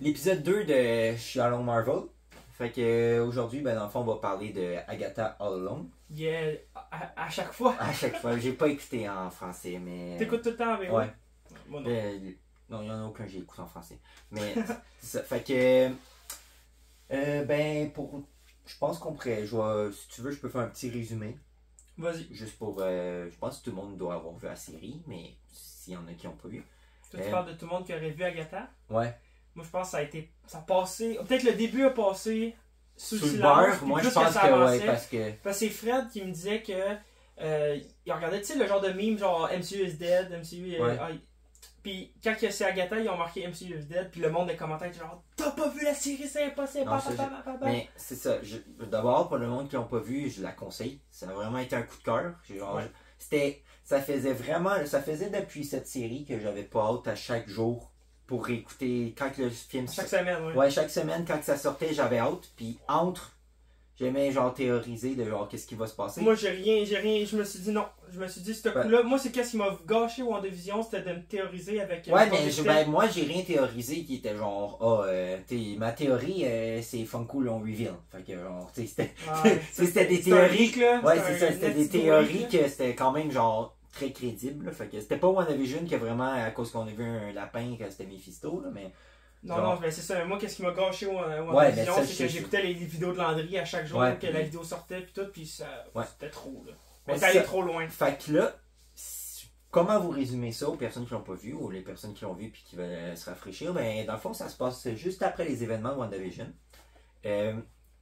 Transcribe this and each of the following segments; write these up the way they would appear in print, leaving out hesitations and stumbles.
l'épisode 2 de Shalom Marvel. Fait que aujourd'hui, ben dans le fond, on va parler de Agatha All Alone. Yeah, à chaque fois. À chaque fois, j'ai pas écouté en français, mais. T'écoutes tout le temps avec Ouais. Moi non. Non, il y en a aucun que j'ai écouté en français. Mais c'est ça. Fait que. Ben, pour. Je pense qu'on pourrait. Si tu veux, je peux faire un petit résumé. Vas-y. Juste pour. Je pense que tout le monde doit avoir vu la série, mais s'il y en a qui n'ont pas vu. Toi, tu parles de tout le monde qui aurait vu Agatha. Ouais. Moi, je pense que ça a passé. Peut-être le début a passé sous le silence. beurre, moi je pense que ouais, parce que. Parce que c'est Fred qui me disait que. Il regardait, tu sais, le genre de meme genre MCU is dead, MCU. Ouais. Puis quand c'est Agatha, ils ont marqué MCU is dead. Puis le monde des commentaires était genre t'as pas vu la série, c'est impossible. Non, mais c'est ça. D'abord, pour le monde qui l'ont pas vu, je la conseille. Ça a vraiment été un coup de cœur. Ouais. Ça faisait depuis cette série que j'avais pas hâte à chaque jour pour réécouter quand le film chaque semaine, oui. Ouais, chaque semaine quand ça sortait, j'avais hâte. Puis j'aimais genre théoriser de genre qu'est-ce qui va se passer. Moi j'ai rien, je me suis dit non. Je me suis dit ce coup-là, moi c'est qu'est-ce qui m'a gâché WandaVision, c'était de me théoriser avec. Ouais, mais moi j'ai rien théorisé qui était genre ma théorie c'est Funko l'on reveal. Fait que genre c'était des théories. Ouais, c'est ça, c'était des théories que c'était quand même genre très crédible. Fait que c'était pas WandaVision que vraiment à cause qu'on a vu un lapin que c'était Mephisto là, mais. Non, mais c'est ça. Moi, qu'est-ce qui m'a gâché WandaVision, c'est que j'écoutais les vidéos de Landry à chaque jour que la vidéo sortait pis tout, pis ça, c'était trop là. On allé trop loin. Fait que là, comment vous résumez ça aux personnes qui l'ont pas vu ou les personnes qui l'ont vu puis qui veulent se rafraîchir? Ben, dans le fond, ça se passe juste après les événements de WandaVision.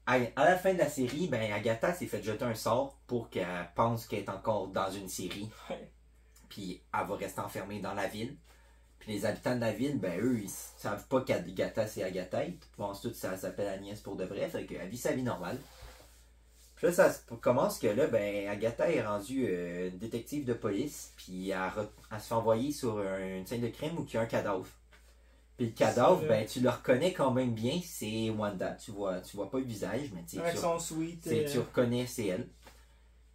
À la fin de la série, ben, Agatha s'est fait jeter un sort pour qu'elle pense qu'elle est encore dans une série. Ouais. Puis elle va rester enfermée dans la ville. Puis les habitants de la ville, ben eux, ils savent pas qu'Agatha c'est Agatha. Ils pensent tous que ça s'appelle Agnès pour de vrai. Fait qu'elle vit sa vie normale. Puis là, ça commence que là, ben Agatha est rendue détective de police. Puis elle se fait envoyer sur une scène de crime où il y a un cadavre. Puis le cadavre, ben tu le reconnais quand même bien, c'est Wanda. Tu vois pas le visage, mais avec son sweet. Tu reconnais, c'est elle.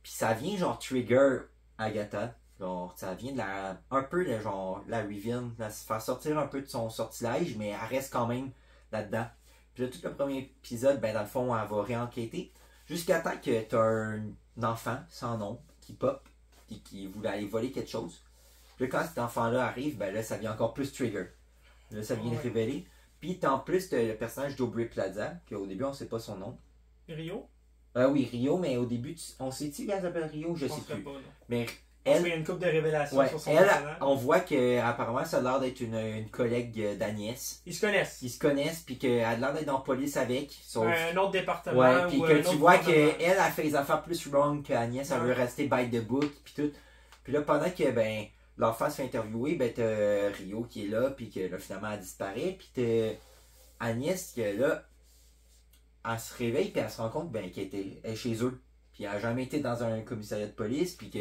Puis ça vient genre trigger Agatha. Genre, ça vient de un peu de genre la reveal, de se faire sortir un peu de son sortilège, mais elle reste quand même là-dedans. Puis là, tout le premier épisode, ben dans le fond, elle va réenquêter. Jusqu'à temps que t'as un enfant sans nom qui pop et qui voulait aller voler quelque chose. Puis là, quand cet enfant-là arrive, ben là, ça vient encore plus trigger. Là, ça vient de révéler. Puis en plus, t'as le personnage d'Aubrey Plaza, qu'au début, on sait pas son nom. Rio? Oui, Rio, mais au début, on sait-tu qu'elle s'appelle Rio? Je sais plus. Pas, mais il y a une couple de révélations sur son personnage. On voit qu'apparemment, ça a l'air d'être une collègue d'Agnès. Ils se connaissent, puis qu'elle a l'air d'être dans la police avec. Sauf... un autre département. Ouais, puis que tu vois qu'elle a fait les affaires plus wrong qu'Agnès. Elle veut rester by the book, puis tout. Puis là, pendant que, ben, l'enfant se fait interviewer, ben, t'as Rio qui est là, puis que là, finalement, elle disparaît. Puis t'as Agnès qui est là. Elle se réveille, puis elle se rend compte, ben, qu'elle est chez eux. Puis elle a jamais été dans un commissariat de police, puis que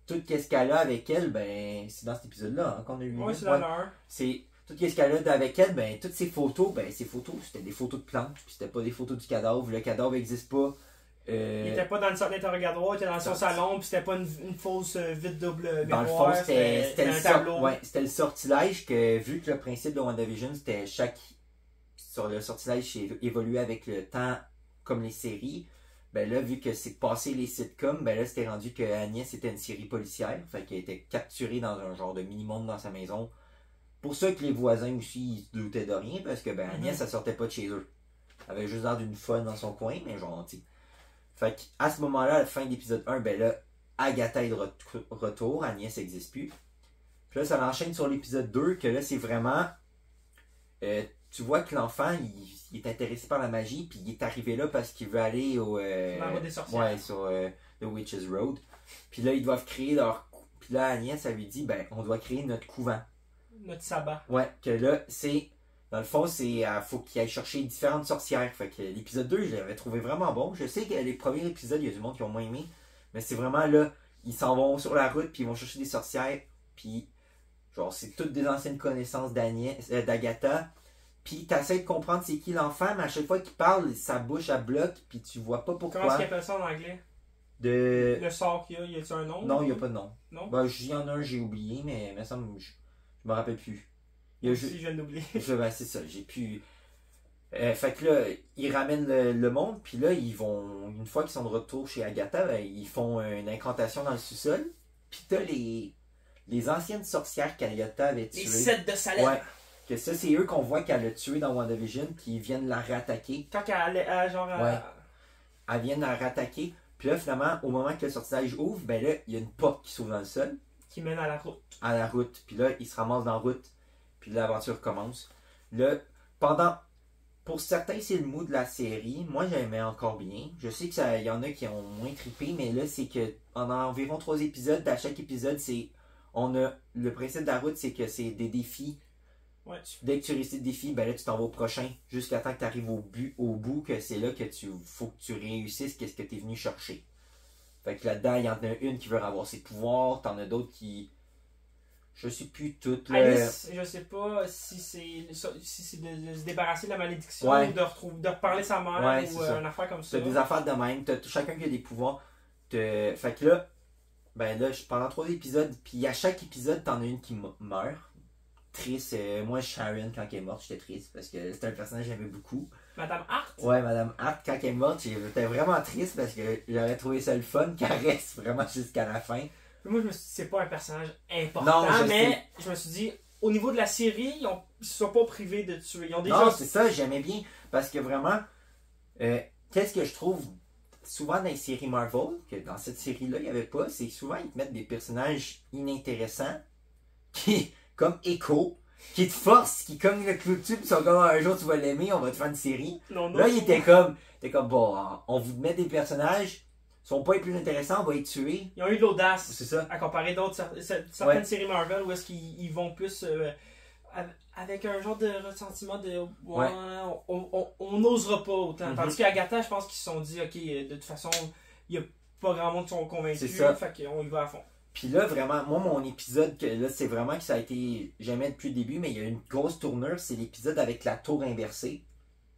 tout ce qu'elle a avec elle, ben, c'est dans cet épisode-là qu'on a eu. Oui, c'est dans l'heure. C'est tout ce qu'elle a avec elle, ben, toutes ces photos, c'était des photos de plantes, puis c'était pas des photos du cadavre. Le cadavre n'existe pas. Il était pas dans le centre d'interrogatoire, il était dans son salon, puis c'était pas une fausse vide double dans miroir. Le fond, c'était un tableau. Ouais, c'était le sortilège que, vu que le principe de WandaVision, c'était le sortilège évoluait avec le temps comme les séries. Ben là, vu que c'est passé les sitcoms, ben là, c'était rendu que Agnès était une série policière. Fait qu'elle était capturée dans un genre de mini-monde dans sa maison. Pour ça que les voisins aussi, ils se doutaient de rien, parce que ben Agnès, elle sortait pas de chez eux. Elle avait juste l'air d'une folle dans son coin, mais gentil. Fait qu'à ce moment-là, à la fin de l'épisode 1, ben là, Agatha est de retour, Agnès n'existe plus. Puis là, ça l'enchaîne sur l'épisode 2, que là, c'est vraiment... tu vois que l'enfant, il est intéressé par la magie, puis il est arrivé là parce qu'il veut aller au... la route des sorcières. Ouais, sur The Witch's Road. Puis là, ils doivent créer leur... Puis là, Agnès, elle lui dit, ben, on doit créer notre couvent. Notre sabbat. Ouais, que là, c'est... Dans le fond, faut qu'il aille chercher différentes sorcières. Fait que l'épisode 2, je l'avais trouvé vraiment bon. Je sais que les premiers épisodes, il y a du monde qui ont moins aimé. Mais c'est vraiment là, ils s'en vont sur la route, puis ils vont chercher des sorcières. Puis, genre, c'est toutes des anciennes connaissances d'Agatha. Puis t'essaies de comprendre c'est qui l'enfant, mais à chaque fois qu'il parle, sa bouche elle bloque, puis tu vois pas pourquoi. Comment est-ce qu'il appelle ça en anglais? Le sort qu'il y a, y a-t-il un nom? Non, il n'y a pas de nom. Non? Ben, il y en a un, j'ai oublié, mais ça je me rappelle plus. Il y a juste... je viens d'oublier. Ben, c'est ça, j'ai pu... fait que là, ils ramènent le monde, puis là, ils vont... Une fois qu'ils sont de retour chez Agatha, ben, ils font une incantation dans le sous-sol. Puis t'as les anciennes sorcières qu'Agatha avait tuées. Les 7 de Salem. Ouais. Que ça, c'est eux qu'on voit qu'elle a tué dans WandaVision, qui viennent la rattaquer. Quand elle genre... Ouais. Elles viennent la rattaquer. Puis là, finalement, au moment que le sortilège ouvre, ben là, il y a une porte qui s'ouvre dans le sol. Qui mène à la route. À la route. Puis là, ils se ramassent dans la route. Puis l'aventure commence. Là, pour certains, c'est le mot de la série. Moi, j'aimais encore bien. Je sais qu'il y en a qui ont moins trippé, mais là, c'est que en environ 3 épisodes, à chaque épisode, le principe de la route, c'est que c'est des défis. Ouais. Dès que tu réussis le défi, ben là, tu t'en vas au prochain. Jusqu'à temps que tu arrives au bout, que c'est là que faut que tu réussisses qu'est-ce que tu es venu chercher. Fait que là-dedans, il y en a une qui veut avoir ses pouvoirs, t'en as d'autres qui... Je sais plus toutes. Alice, je sais pas si c'est de se débarrasser de la malédiction, ouais. Ou de reparler sa mère, ouais, ou une affaire comme ça. T'as des affaires de même, t'as chacun qui a des pouvoirs. Fait que là, ben là, pendant 3 épisodes, puis à chaque épisode, t'en as une qui meurt. Triste. Moi, Sharon, quand elle est morte, j'étais triste parce que c'était un personnage que j'aimais beaucoup. Madame Hart? Ouais, Madame Hart, quand elle est morte, j'étais vraiment triste parce que j'aurais trouvé ça le fun qu'elle reste vraiment jusqu'à la fin. Moi, je me suis dit, c'est pas un personnage important, non, mais je me suis dit, au niveau de la série, ils se sont pas privés de tuer. Ils ont déjà... Non, c'est ça, j'aimais bien parce que vraiment, qu'est-ce que je trouve souvent dans les séries Marvel, que dans cette série-là, il n'y avait pas, c'est que souvent, ils te mettent des personnages inintéressants qui... comme Echo, qui te force, qui comme le clou de tube, sont comme un jour tu vas l'aimer, on va te faire une série. Non, là, il était comme bon, on vous met des personnages, ils sont pas les plus intéressants, on va les tuer. Ils ont eu de l'audace. C'est ça. À comparer d'autres, certaines séries Marvel où est-ce qu'ils vont plus avec un genre de ressentiment de ouais. On n'osera pas autant. Tandis qu'Agatha, je pense qu'ils se sont dit, ok, de toute façon, il n'y a pas grand monde qui sont convaincus, fait qu'on y va à fond. Puis là, vraiment, moi, mon épisode, là, c'est vraiment que ça a été, j'aimais depuis le début, mais il y a une grosse tournure, c'est l'épisode avec la tour inversée.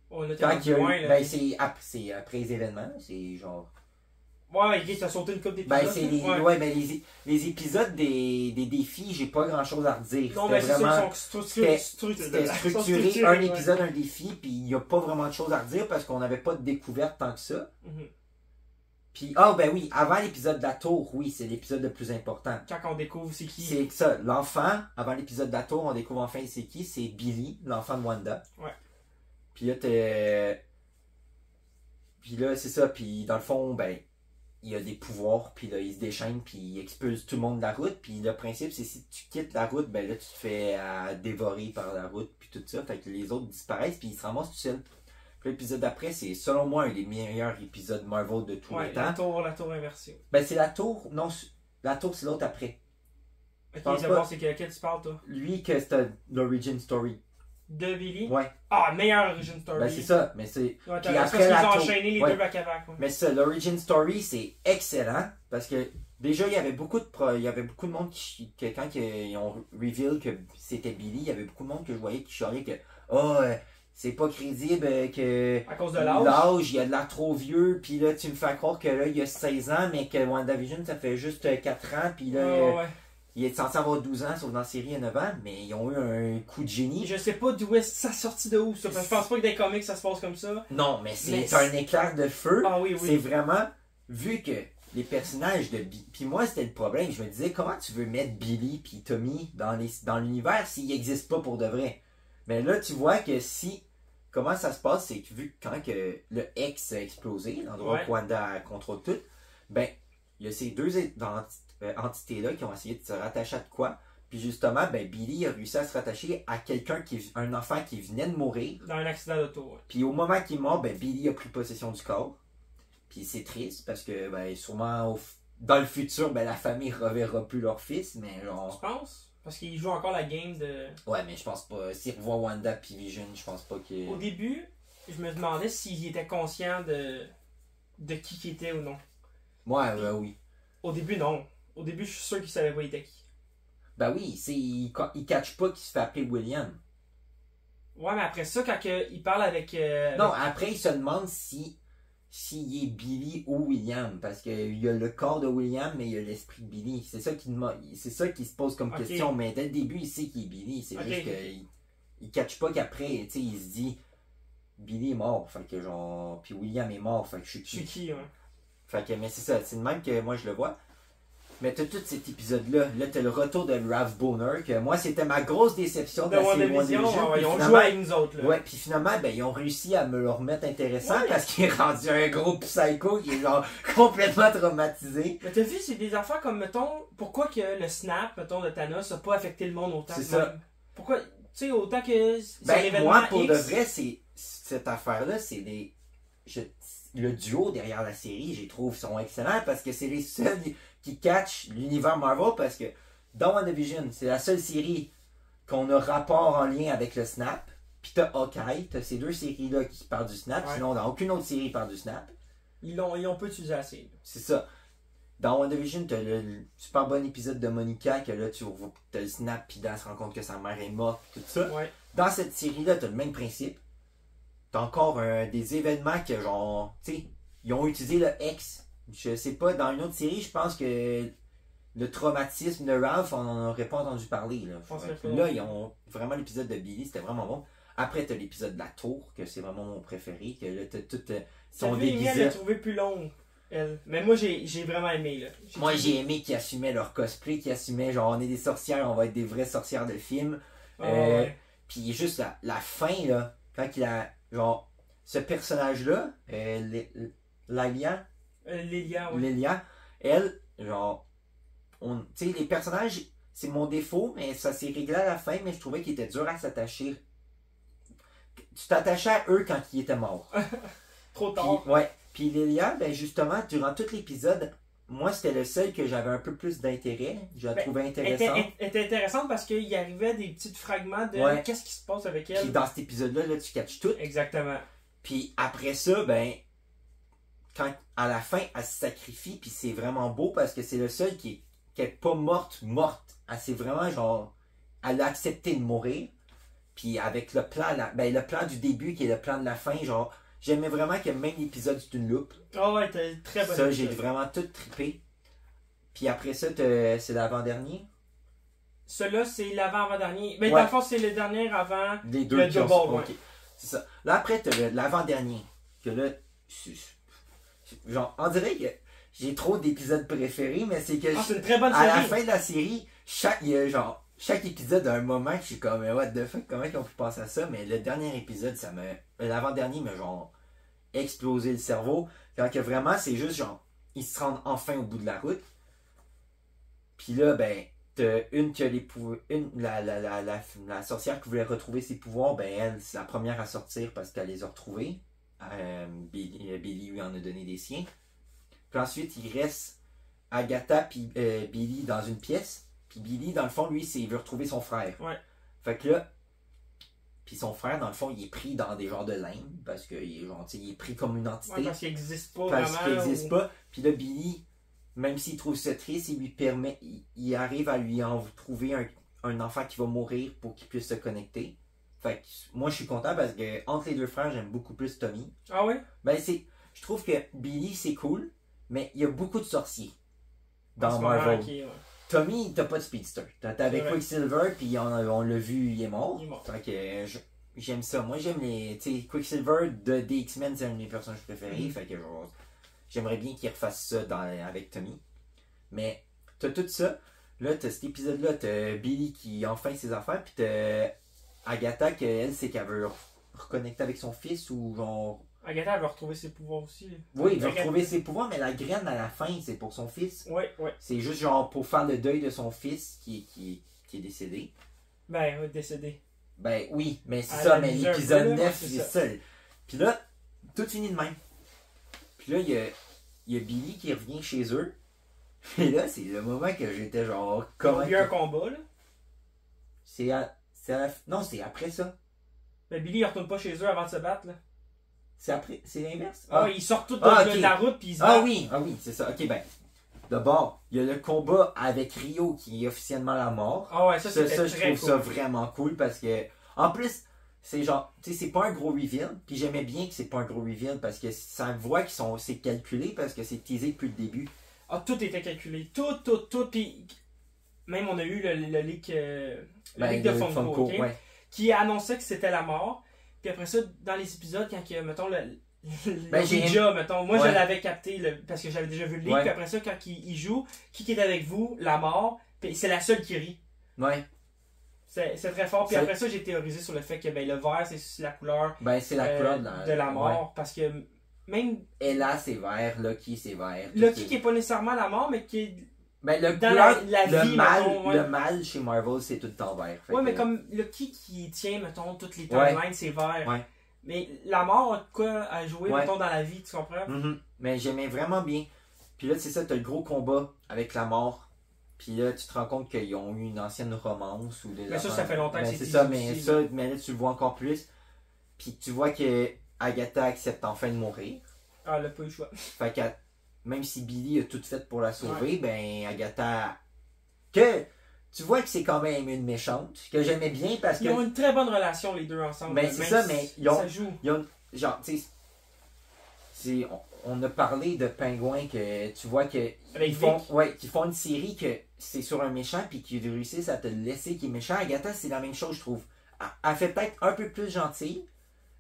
Oh, là, t'es loin, là. Ben, c'est après les événements, c'est genre... Ouais, t'as sauté une couple d'épisodes. Ben, c'est mais les épisodes des défis, j'ai pas grand chose à redire. Non, mais c'est vraiment... C'était structuré, un épisode, un défi, puis il y a pas vraiment de choses à redire parce qu'on n'avait pas de découverte tant que ça. Puis, ben oui, avant l'épisode de la tour, oui, c'est l'épisode le plus important. Quand on découvre c'est qui. C'est ça, l'enfant, avant l'épisode de la tour, on découvre enfin c'est qui, c'est Billy, l'enfant de Wanda. Ouais. Puis là, Puis là, c'est ça, puis dans le fond, ben, il a des pouvoirs, puis là, il se déchaîne, puis il expulse tout le monde de la route. Puis le principe, c'est si tu quittes la route, ben là, tu te fais dévorer par la route, puis tout ça. Fait que les autres disparaissent, puis ils se ramassent tout seuls. Puis l'épisode d'après, c'est selon moi un des meilleurs épisodes Marvel de tous les temps. La tour inversée. Ben c'est la tour, non, la tour c'est l'autre après. Ok, d'abord c'est quel tu parles toi? Lui que c'était l'origin story. De Billy? Ouais. Ah, meilleure origin story. Ben c'est ça, mais c'est... Ouais, puis après la tour... Ils ont enchaîné les deux back-à-back. Ouais. Mais ça, l'origin story c'est excellent, parce que déjà il y avait beaucoup de monde qui quand ils ont reveal que c'était Billy, il y avait beaucoup de monde que je voyais qui chialait que c'est pas crédible que... À cause de l'âge. Il a de l'air trop vieux, puis là, tu me fais croire que là, il a 16 ans, mais que WandaVision, ça fait juste 4 ans, puis là, il est censé avoir 12 ans, sauf dans la série, il y a 9 ans, mais ils ont eu un coup de génie. Je sais pas d'où est ça sorti de où, ça. Je pense pas que dans les comics, ça se passe comme ça. Non, mais c'est un éclair de feu. Ah oui. C'est vraiment, vu que les personnages de Billy... Puis moi, c'était le problème, je me disais, comment tu veux mettre Billy puis Tommy dans l'univers s'ils n'existent pas pour de vrai? Mais là, tu vois que si... Comment ça se passe, c'est que vu que quand le X a explosé, l'endroit où Wanda contrôle tout, ben, il y a ces deux entités-là qui ont essayé de se rattacher à de quoi. Puis justement, ben, Billy a réussi à se rattacher à un enfant qui venait de mourir. Dans un accident d'auto. Ouais. Puis au moment qu'il est mort, ben, Billy a pris possession du corps. Puis c'est triste parce que, ben, sûrement, dans le futur, ben, la famille reverra plus leur fils, mais genre... Tu penses? Parce qu'il joue encore la game de... Ouais, mais je pense pas. S'il revoit Wanda puis Vision, je pense pas qu'il... Au début, je me demandais s'il était conscient de qui qu'il était ou non. Ouais, oui. Au début, non. Au début, je suis sûr qu'il savait pas il était qui. Ben oui, il catch pas qu'il se fait appeler William. Ouais, mais après ça, quand il parle avec... Non, après, il se demande si s'il est Billy ou William, parce qu'il y a le corps de William, mais il y a l'esprit de Billy. C'est ça qui se pose comme question, mais dès le début, il sait qu'il est Billy. C'est juste qu'il il catch pas qu'après, tu sais, il se dit Billy est mort, fait que genre, puis William est mort, fait que je suis qui. Je suis qui, ouais. Fait que, mais c'est ça, c'est de même que moi je le vois. Mais t'as tout cet épisode-là. Là, t'as le retour de Ralph Bohner, que moi, c'était ma grosse déception de la série WandaVision. Ils ont joué avec nous autres, là. Ouais, puis finalement, ben, ils ont réussi à me le remettre intéressant parce qu'il est rendu un gros psycho qui est genre complètement traumatisé. Mais t'as vu, c'est des affaires comme, mettons, pourquoi que le snap, mettons, de Thanos a pas affecté le monde autant c'est que ça. même? Pourquoi, tu sais, autant que c'est ben, moi, pour de vrai, cette affaire-là, c'est des... le duo derrière la série, je les trouve, sont excellents parce que c'est les seuls qui catchent l'univers Marvel parce que dans WandaVision, c'est la seule série qu'on a rapport en lien avec le Snap. Puis t'as Hawkeye, t'as ces deux séries-là qui parlent du Snap, sinon dans aucune autre série parle du Snap. Ils l'ont pas utilisé assez. C'est ça. Dans WandaVision, t'as le super bon épisode de Monica que là tu t'as le Snap puis là elle se rend compte que sa mère est morte, tout ça. Ouais. Dans cette série-là, t'as le même principe. T'as encore des événements que genre, tu sais, ils ont utilisé le X. Je sais pas, dans une autre série, je pense que le traumatisme de Ralph, on n'en aurait pas entendu parler. Là, ils ont vraiment l'épisode de Billy, c'était vraiment bon. Après, t'as l'épisode de la tour, que c'est vraiment mon préféré, que là, t'as tout son déguisé. Elle l'a trouvé plus long, elle. Mais moi, j'ai vraiment aimé, là. Moi, j'ai aimé qu'ils assumaient leur cosplay, qu'ils assumaient, genre, on est des sorcières, on va être des vraies sorcières de film. Ouais. Puis juste la fin, là, quand il a, genre, ce personnage-là, Lélia, ouais. Lélia, elle, genre, tu sais, les personnages, c'est mon défaut, mais ça s'est réglé à la fin, mais je trouvais qu'il était dur à s'attacher. Tu t'attachais à eux quand ils étaient morts. Trop tard. Puis Lélia, ben justement, durant tout l'épisode, moi, c'était le seul que j'avais un peu plus d'intérêt. Je la trouvais intéressante. Elle était intéressante parce qu'il y arrivait des petits fragments de qu'est-ce qui se passe avec elle. Puis dans cet épisode-là, là, tu catches tout. Exactement. Puis après ça, ben, quand à la fin, elle se sacrifie, puis c'est vraiment beau parce que c'est le seul qui est pas morte. Elle s'est vraiment, genre, elle a accepté de mourir. Puis avec le plan, le plan du début qui est le plan de la fin, genre, j'aimais vraiment que même l'épisode c'est une loupe. Ah ouais, t'as très bon. Ça, j'ai vraiment tout trippé. Puis après ça, c'est l'avant-dernier. Celui-là, c'est l'avant-avant-dernier. Mais dans le fond, c'est le dernier avant les deux le double. Okay. C'est ça. Là, après, t'as l'avant-dernier. Que là, genre, on dirait que j'ai trop d'épisodes préférés, mais c'est que c'est une très bonne série. À la fin de la série, chaque épisode a un moment que je suis comme what the fuck, comment ils ont pu penser à ça, mais le dernier épisode, l'avant-dernier m'a genre explosé le cerveau. Quand que vraiment, c'est juste genre, ils se rendent enfin au bout de la route. Puis là, ben, t'as une qui a les pouvoirs, la sorcière qui voulait retrouver ses pouvoirs, ben elle, c'est la première à sortir parce qu'elle les a retrouvés. Billy lui en a donné des siens. Puis ensuite, il reste Agatha puis Billy dans une pièce. Puis Billy, dans le fond, lui, il veut retrouver son frère. Ouais. Fait que là, puis son frère, dans le fond, il est pris dans des genres de limbes parce qu'il est, genre, il est pris comme une entité. Ouais, parce qu'il n'existe pas parce vraiment. Qu'il n'existe pas. Puis là, Billy, même s'il trouve ça triste, il lui permet, il arrive à lui en trouver un enfant qui va mourir pour qu'il puisse se connecter. Fait que moi, je suis content parce que entre les deux frères, j'aime beaucoup plus Tommy. Ah ouais? Ben, je trouve que Billy, c'est cool, mais il y a beaucoup de sorciers dans Marvel. Tommy, t'as pas de speedster. T'as avec Quicksilver, puis on l'a vu, il est mort. Fait que j'aime ça. Moi, j'aime les. Tu sais, Quicksilver des X-Men, c'est un de mes personnages préférés. Fait que j'aimerais bien qu'il refasse ça avec Tommy. Mais t'as tout ça. Là, t'as cet épisode-là, t'as Billy qui enfin ses affaires, puis t'as Agatha, elle, c'est qu'elle veut reconnecter avec son fils ou genre. Agatha, elle veut retrouver ses pouvoirs aussi. Oui, elle veut retrouver ses pouvoirs, mais la graine à la fin, c'est pour son fils. Oui. C'est juste genre pour faire le deuil de son fils qui est décédé. Ben, décédé. Ben oui, mais c'est ça, mais l'épisode 9, c'est ça. Puis là, tout finit de même. Puis là, il y a Billy qui revient chez eux. Et là, c'est le moment que j'étais genre. Comment il y a un combat, là? Non, c'est après ça. Ben, Billy, il retourne pas chez eux avant de se battre, là. C'est après, c'est l'inverse? Ils sortent tous de la route puis ils se battent. Oui, c'est ça. Ok, ben. D'abord, il y a le combat avec Rio qui est officiellement la mort. Ah ouais, ça je trouve ça vraiment cool parce que, en plus, c'est genre, tu sais, c'est pas un gros reveal. Puis j'aimais bien que c'est pas un gros reveal parce que ça voit c'est calculé parce que c'est teasé depuis le début. Ah, tout était calculé. Tout. Puis même on a eu le leak, de Funko, okay? Ouais. Qui annonçait que c'était la mort. Puis après ça, dans les épisodes, quand mettons mettons, moi je l'avais capté parce que j'avais déjà vu le leak. Puis après ça, quand il joue, qui est avec vous, la mort, puis c'est la seule qui rit. Ouais. C'est très fort. Puis après ça, j'ai théorisé sur le fait que le vert, c'est la couleur, c'est la couleur de la mort. Parce que même. Ella, c'est vert. Loki, c'est vert. Loki qui est pas nécessairement la mort, mais qui est. Le dans couleur, la vie, le mal chez Marvel, c'est tout le temps vert. Ouais, mais comme Loki qui tient, mettons, toutes les timelines, c'est vert. Ouais. Mais la mort a de quoi à jouer, mettons, dans la vie, tu comprends? Mais j'aimais vraiment bien. Puis là, c'est ça, t'as le gros combat avec la mort. Puis là, tu te rends compte qu'ils ont eu une ancienne romance ou des mais ça fait longtemps que c'est ça, mais là, tu le vois encore plus. Puis tu vois que Agatha accepte enfin de mourir. Ah, elle a pas eu le choix. Fait que même si Billy a tout fait pour la sauver, ben Agatha. Que tu vois que c'est quand même une méchante, que j'aimais bien parce que. Ils ont une très bonne relation, les deux ensemble. Ben c'est ça, mais ça joue. Genre, tu sais. On a parlé de Pingouin que tu vois que qu'ils font une série que c'est sur un méchant puis qu'ils réussissent à te laisser qui est méchant. Agatha, c'est la même chose, je trouve. Elle fait peut-être un peu plus gentille,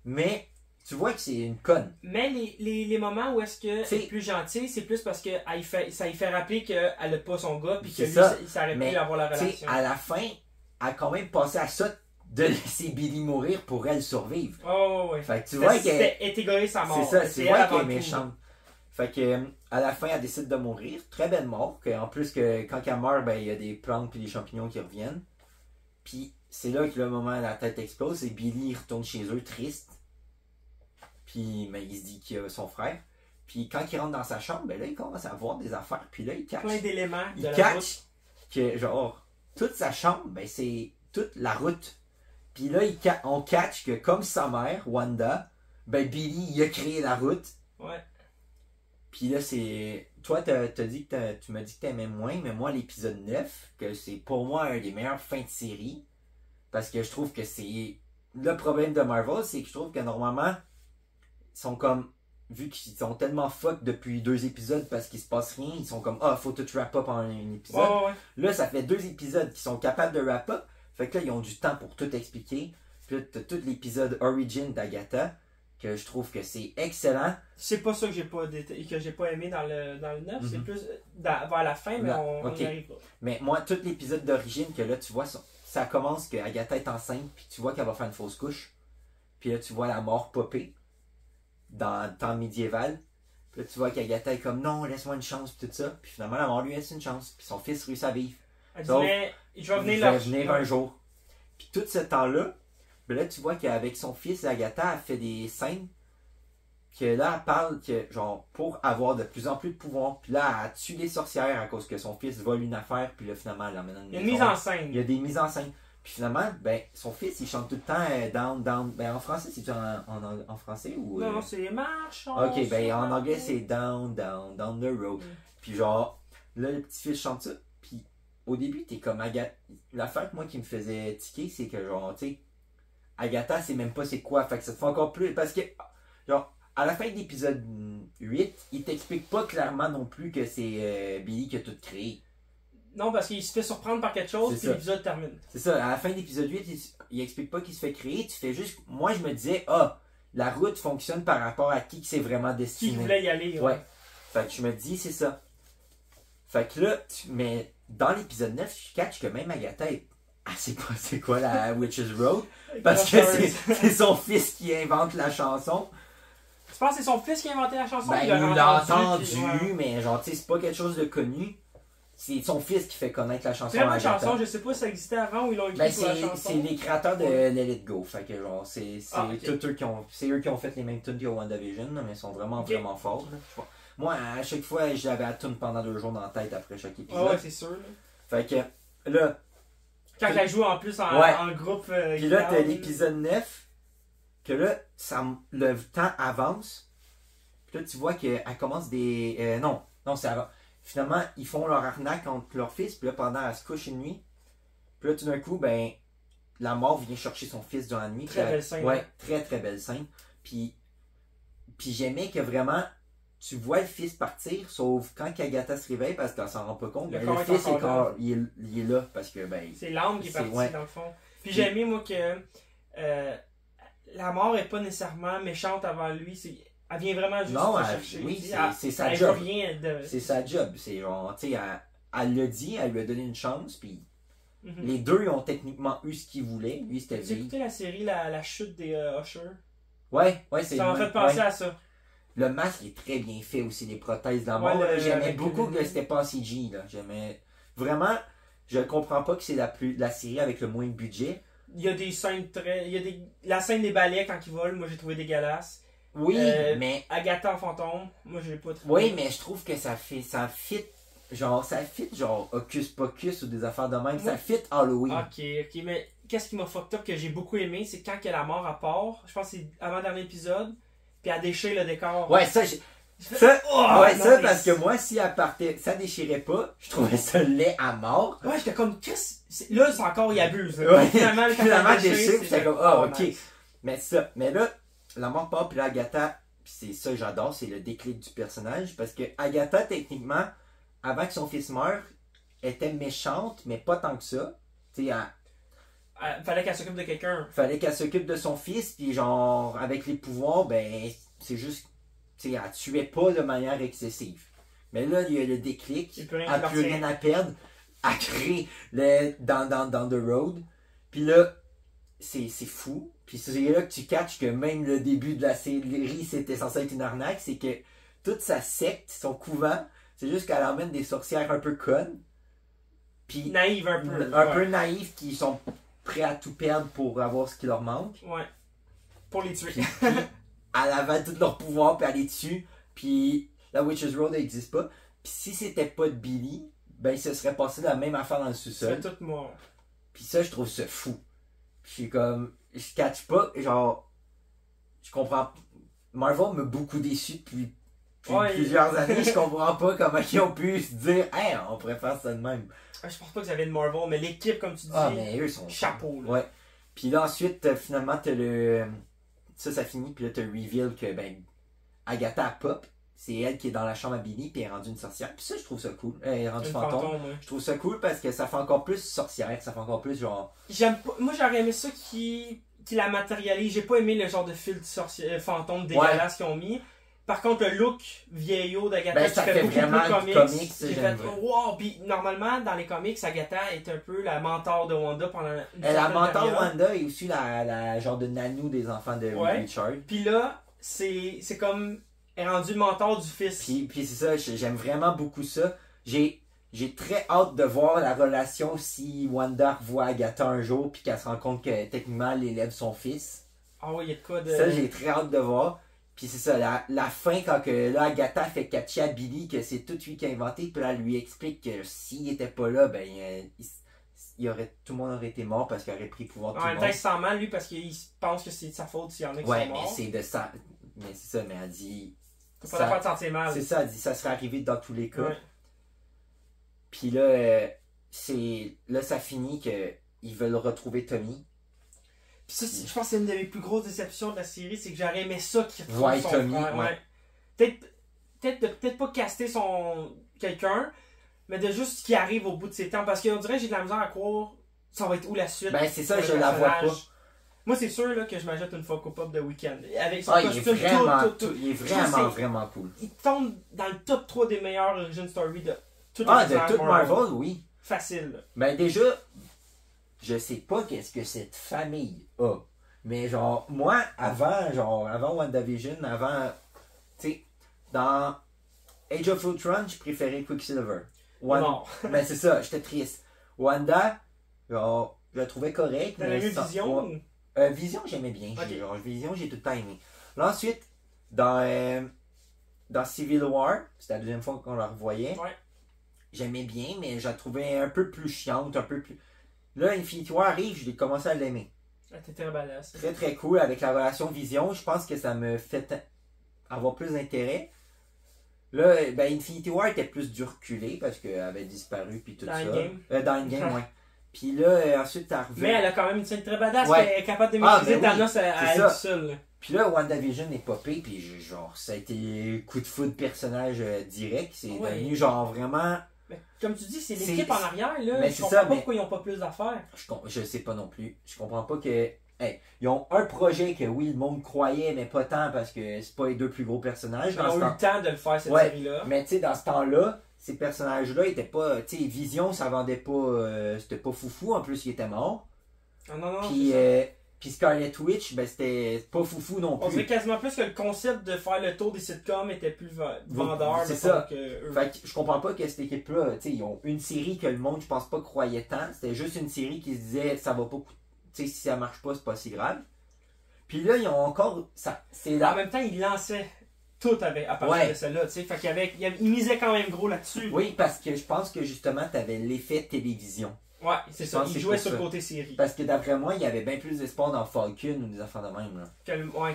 mais tu vois que c'est une conne. Mais les moments où est-ce que c'est plus gentil, c'est plus parce que ça lui fait rappeler qu'elle n'a pas son gars puis que lui, ça aurait pu avoir la relation. À la fin, elle a quand même passé à ça de laisser Billy mourir pour elle survivre. Oh, ouais. Fait que tu vois qu'elle est égoïste à mort. C'est ça, tu vois qu'elle est méchante. Fait que à la fin, elle décide de mourir. Très belle mort. En plus, que quand elle meurt, il y a des plantes et des champignons qui reviennent. Puis c'est là que le moment où la tête explose et Billy retourne chez eux triste. Puis il se dit qu'il a son frère. Puis quand il rentre dans sa chambre, là, il commence à voir des affaires. Puis là, il catch. Plein d'éléments. Il catch que, genre, toute sa chambre, c'est toute la route. Puis là, on catch que, comme sa mère, Wanda, Billy, il a créé la route. Ouais. Puis là, c'est. Toi, tu m'as dit que t'aimais moins, mais moi, l'épisode 9, que c'est pour moi un des meilleurs fins de série. Parce que je trouve que c'est. Le problème de Marvel, c'est que je trouve que normalement, ils sont comme. Vu qu'ils sont tellement fuck depuis 2 épisodes parce qu'il se passe rien, ils sont comme faut tout wrap up en un épisode. Ouais. Là, ça fait 2 épisodes qui sont capables de wrap up. Fait que là, ils ont du temps pour tout expliquer. Puis là, t'as tout l'épisode Origin d'Agatha, que je trouve que c'est excellent. C'est pas ça que j'ai pas aimé dans le 9, c'est plus vers la fin, mais on y arrive pas. Mais moi, tout l'épisode d'Origine, que là, tu vois, ça commence que Agatha est enceinte, puis tu vois qu'elle va faire une fausse couche. Puis là, tu vois la mort popper dans le temps médiéval. Puis là, tu vois qu'Agatha est comme non, laisse-moi une chance, puis tout ça. Puis finalement, la mort lui laisse une chance. Puis son fils réussit à vivre. Elle dit, mais il va venir un jour. Puis tout ce temps-là, là, tu vois qu'avec son fils, Agatha, elle fait des scènes que là, elle parle que, genre, pour avoir de plus en plus de pouvoir. Puis là, elle tue les sorcières à cause que son fils vole une affaire. Puis là, finalement, elle l'emmène dans une maison. Il y a une mise en scène. Il y a des mises en scène. Puis finalement, son fils, il chante tout le temps down, down. En français, c'est-tu en français ou. Non, c'est marche. Ok, en anglais, c'est down, down, down the road. Puis genre, là, le petit-fils chante ça. Puis au début, t'es comme Agatha. L'affaire que moi qui me faisait tiquer, c'est que genre, tu sais, Agatha, c'est même pas c'est quoi. Fait que ça te fait encore plus. Parce que, genre, à la fin de l'épisode 8, il t'explique pas clairement non plus que c'est Billy qui a tout créé. Non, parce qu'il se fait surprendre par quelque chose, puis l'épisode termine. C'est ça, à la fin de l'épisode 8, il explique pas qu'il se fait créer, tu fais juste. Moi, je me disais, la route fonctionne par rapport à qui c'est vraiment destiné. Qui voulait y aller, ouais. Fait que je me dis, c'est ça. Fait que là, mais dans l'épisode 9, je catch que même Agatha est. Ah, c'est quoi la Witch's Road? Parce que c'est son fils qui invente la chanson. Tu penses que c'est son fils qui a inventé la chanson? Il l'a entendu, mais genre, tu sais, c'est pas quelque chose de connu. C'est son fils qui fait connaître la chanson. C'est la chanson, je sais pas si ça existait avant ou ils l'ont écrit sur la chanson. C'est les créateurs de Let It Go. Fait que genre, c'est eux qui ont fait les mêmes tunes que WandaVision, mais ils sont vraiment forts. Là. Moi, à chaque fois, j'avais la tune pendant 2 jours dans la tête après chaque épisode. Ouais, c'est sûr. Là. Fait que là. Quand elle joue en plus en groupe. Puis là, t'as l'épisode 9, que là, le temps avance. Puis là, tu vois qu'elle commence des. Non, c'est avant. Finalement, ils font leur arnaque contre leur fils, puis là, pendant, elle se couche une nuit. Puis là, tout d'un coup, la mort vient chercher son fils dans la nuit. Très belle scène. Ouais, très très belle scène. Puis j'aimais que vraiment, tu vois le fils partir, sauf quand Agatha se réveille, parce qu'elle s'en rend pas compte, le fils est encore, il est là, parce que ben... C'est l'âme qui est partie, ouais. dans le fond. Puis j'ai aimé, moi, que la mort est pas nécessairement méchante avant lui, elle vient vraiment juste te chercher. Oui, c'est sa job. De... C'est sa job. C'est genre, tu sais, elle l'a dit, elle lui a donné une chance, puis Mm-hmm. les deux, ils ont techniquement eu ce qu'ils voulaient. Lui, c'était J'ai écouté la série La chute des Usher. Ouais, c'est ça m'a fait penser à ça. Le masque est très bien fait aussi, les prothèses dans mort. J'aimais beaucoup que c'était pas en CG. J'aimais vraiment. Je comprends pas que c'est la série avec le moins de budget. Il y a des scènes très. La scène des balais quand ils volent, moi j'ai trouvé dégueulasse. Oui, mais. Agatha en fantôme, moi je l'ai pas trouvé. Oui, mais je trouve que ça fit genre Hocus Pocus ou des affaires de même. Ça fit Halloween. Ok, mais qu'est-ce qui m'a fucked up que j'ai beaucoup aimé, c'est quand la mort à part, je pense que c'est avant-dernier épisode, puis elle déchire le décor. Ouais, ça, parce que moi, si elle partait, ça déchirait pas, je trouvais ça laid à mort. Ouais, j'étais comme, là, c'est encore, il abuse. Ouais, finalement, déchire, j'étais comme, ok. Nice. Mais là, la mort part, puis là, Agatha, puis c'est ça, j'adore, c'est le déclic du personnage, parce que Agatha, techniquement, avant que son fils meure, était méchante, mais pas tant que ça. Tu sais, fallait qu'elle s'occupe de quelqu'un. Fallait qu'elle s'occupe de son fils, puis genre, avec les pouvoirs, ben, c'est juste, tu sais, elle tuait pas de manière excessive. Mais là, il y a le déclic, elle n'a plus rien à perdre, elle crée dans The Road, puis là, c'est fou. Puis c'est là que tu catches que même le début de la série, c'était censé être une arnaque, c'est que toute sa secte, son couvent, c'est juste qu'elle emmène des sorcières un peu connes. Puis naïves un peu. Un peu naïves qui sont prêts à tout perdre pour avoir ce qui leur manque. Ouais. Pour les tuer. Puis elle avait tout leur pouvoir, puis elle les tue. Puis la Witch's Road n'existe pas. Puis si c'était pas de Billy, ben il se serait passé la même affaire dans le sous-sol. C'est tout mort. Puis ça, je trouve ça fou. Puis je suis comme, je catch pas, genre, je comprends. Marvel m'a beaucoup déçu depuis plusieurs années. Je comprends pas comment ils ont pu se dire, hey, on pourrait faire ça de même. Je pense pas que ça vient de Marvel, mais l'équipe, comme tu dis, mais eux sont chapeau. Là. Ouais. Puis là, ensuite, finalement, t'as le. Ça finit, puis là, t'as le reveal que, ben, Agatha pop. C'est elle qui est dans la chambre à Billy, puis elle est rendue une sorcière. Puis ça, je trouve ça cool. Elle est rendue fantôme. Ouais. Je trouve ça cool parce que ça fait encore plus sorcière, ça fait encore plus genre. J'aime pas. Moi, j'aurais aimé ça qui la matérialise. J'ai pas aimé le genre de filtre fantôme dégueulasse qu'ils ont mis. Par contre, le look vieillot d'Agatha, ça fait beaucoup vraiment plus comics. J'ai fait, wow! Puis normalement, dans les comics, Agatha est un peu la mentor de Wanda pendant une la mentor de Wanda est aussi la genre de nanou des enfants de Richard. Puis là, c'est comme. Elle est rendue le mentor du fils. Puis c'est ça, j'aime vraiment beaucoup ça. J'ai très hâte de voir la relation si Wanda revoit Agatha un jour puis qu'elle se rend compte que techniquement elle élève son fils. Ah oui, il y a de quoi de. Ça, j'ai très hâte de voir. Puis c'est ça, la fin, quand que, là, Agatha fait catcher à Billy que c'est tout lui qui a inventé, puis là, elle lui explique que s'il était pas là, ben, tout le monde aurait été mort parce qu'il aurait pris le pouvoir de tout le monde. En même temps, il se sent mal, lui, parce qu'il pense que c'est de sa faute s'il y en a qui sont morts. Ouais, mais c'est de ça. Mais c'est ça, mais elle dit. Faut pas la faire sentir mal. C'est ça, elle dit, ça serait arrivé dans tous les cas. Ouais. Puis là, là, ça finit qu'ils veulent retrouver Tommy. Puis ça, je pense que c'est une des plus grosses déceptions de la série, c'est que j'aurais aimé ça qu'il retrouve son Tommy, frère. Ouais. Peut-être pas caster quelqu'un, mais de juste ce qui arrive au bout de ses temps. Parce qu'on dirait que j'ai de la misère à croire ça va être où la suite. Ben c'est ça, je la vois pas. Moi, c'est sûr là, que je m'achète une Funko Pop de Weekend. Avec son costume, il est vraiment cool. Il tombe dans le top 3 des meilleures origin story de toute Marvel, oui. Facile. Là. Ben déjà, je sais pas qu'est-ce que cette famille a. Mais genre, moi, avant WandaVision, tu sais, dans Age of Ultron, je préférais Quicksilver. Non. Ben c'est ça, j'étais triste. Wanda, genre, je la trouvais correcte. T'avais vu Vision? Vision, j'aimais bien. Okay. Vision, j'ai tout le temps aimé. Là, ensuite, dans Civil War, c'était la deuxième fois qu'on la revoyait. Ouais. J'aimais bien, mais je la trouvais un peu plus chiante, un peu plus... Là, Infinity War arrive, je l'ai commencé à l'aimer. T'es très badass. Très très cool, avec la relation Vision, je pense que ça me fait avoir plus d'intérêt. Là, ben Infinity War était plus du reculé, parce qu'elle avait disparu, puis tout ça. Endgame? Dans Endgame, ouais. Puis là, ensuite, t'as revu. Mais elle a quand même une scène très badass, Ouais. elle est capable de maîtriser ben oui, Thanos à c'est elle ça. seule. Puis là, WandaVision est popé, puis genre, ça a été coup de foudre personnage direct. C'est Ouais. devenu genre vraiment. Mais comme tu dis, c'est C'est- l'équipe en arrière, là. mais Je c'est comprends ça, pas mais- pourquoi ils ont pas plus d'affaires. Je sais pas non plus. Je comprends pas que. Hey, ils ont un projet que oui, le monde croyait, mais pas tant parce que c'est pas les deux plus gros personnages. Ils Dans ont ce eu temps... le temps de le faire, cette Ouais, série-là. Mais tu sais, dans ce temps-là, ces personnages-là étaient pas. Tu sais, Vision, ça vendait pas. C'était pas foufou, en plus, il était mort. Ah, non, Puis, c'est ça. puis Scarlet Witch, ben c'était pas foufou non On dirait plus. quasiment plus que le concept de faire le tour des sitcoms était plus vendeur. C'est mettons, ça. que eux. Fait que je comprends pas que cette équipe-là, tu sais, ils ont une série que le monde, je pense pas, croyait tant. C'était juste une série qui se disait, ça va pas. Tu sais, si ça marche pas, c'est pas si grave. Puis là, ils ont encore. C'est En là. même temps, ils lançaient tout à partir Ouais. de celle-là. Fait qu'ils misaient quand même gros là-dessus. Oui, parce que je pense que justement, t'avais l'effet télévision. Ouais, c'est Je ça. pense que Ils c'est jouaient pour sur le ça. côté série. Parce que d'après moi, il y avait bien plus d'espoir dans Falcon ou des affaires de même. Là. Que